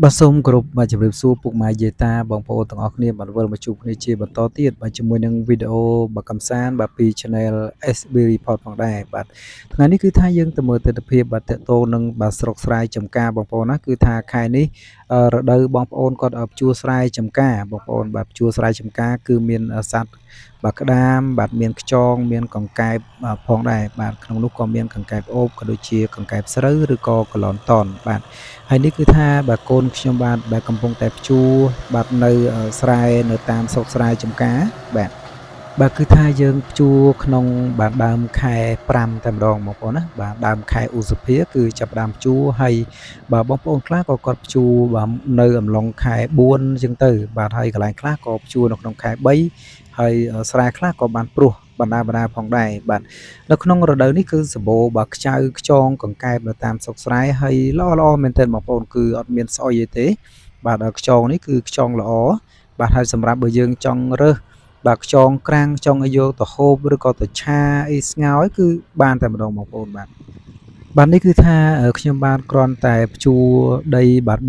បាទសូមគោរពបាទជម្រាបសួរពុកម៉ែយាយតាបងប្អូនទាំងអស់គ្នាបាទវិលមកជួបគ្នាជាបន្តទៀតបាទជាមួយនឹងវីដេអូបាទកម្សាន្តបាទពី Channel SB Report ផងដែរបាទថ្ងៃនេះគឺថាយើងទៅមើលទិដ្ឋភាពបាទតកតងនឹងបាទស្រុកស្រែចម្ការបងប្អូនណាគឺថាខែនេះរដូវបងប្អូនគាត់ភ្ជួរស្រែចម្ការបងប្អូនបាទភ្ជួរស្រែចម្ការគឺមានសត្វបាទក្តាមបាទមានខ្យងមានកង្កែបផងដែរបាទក្នុងនោះក៏មានកង្កែបអូបក៏ដូចជាកង្កែបស្រូវឬក៏កលនតនបាទហើយនេះគឺថាបាទកូនខ្ញុំបាទកំពុងតែភ្ជួរបាទនៅស្រែនៅតាមស្រុកស្រែចម្ការបាទគឺថាយើងភ្ជួរក្នុងបាទដើមខែ5តែម្ដងបងប្អូនណាបាទដើមខែឧសភាគឺចាប់ផ្ដើមភ្ជួរហើយបាទបងប្អូនខ្លះក៏គាត់ភ្ជួរបាទនៅអំឡុងខែ4អញ្ចឹងទៅបាទហើយកន្លែងខ្លះក៏ភ្ជួរនៅក្នុងខែ3ហើយស្រែខ្លះក៏បានព្រួសបណ្ដាផងដែរបាទនៅក្នុងរដូវនេះគឺសម្បូរបាទខ្ចៅខ្យងកង្កែបនៅតាមស្រុកស្រែហើយល្អមែនទែនបងប្អូនគឺអត់មានស្អុយទេបាទខ្យងនេះគឺខ្យងល្អបាទហើយសម្រាប់បើយើងចង់រើសបាទខ្យងក្រាំងចង់ឲ្យយកទៅហូបឬក៏ទៅឆាអីស្ងោរគឺបានតែម្ដងបងប្អូនបាទនេះគឺថាខ្ញុំបានគ្រាន់តែភ្ជួរដីបាទ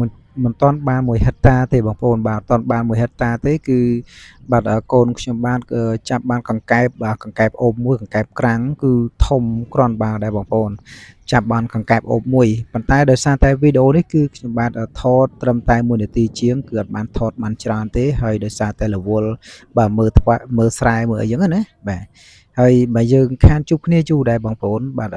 មិនទាន់បាន1ហិកតាទេបងប្អូនបាទអត់ទាន់បាន1ហិកតាទេគឺបាទកូនខ្ញុំបានចាប់បានកង្កែបបាទកង្កែបអូបមួយកង្កែបក្រាំងគឺធំគ្រាន់បើដែរបងប្អូនចាប់បានកង្កែបអូបមួយប៉ុន្តែដោយសារតែវីដេអូនេះគឺខ្ញុំបានថតត្រឹមតែ1នាទីជាងគឺអត់បានថតបានច្រើនទេហើយដោយសារតែរវល់បាទមើលស្រែមើលអីចឹងណាបាទហើយបើយើងខានជួបគ្នាយូរដែរបងប្អូនបាទ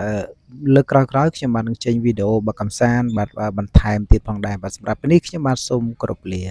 លើកក្រោយៗខ្ញុំបាននឹងចេញវីដេអូបាទកម្សាន្តបាទបន្ថែមទៀតផងដែរបាទសម្រាប់ពេលនេះខ្ញុំបាទសូមគោរពលា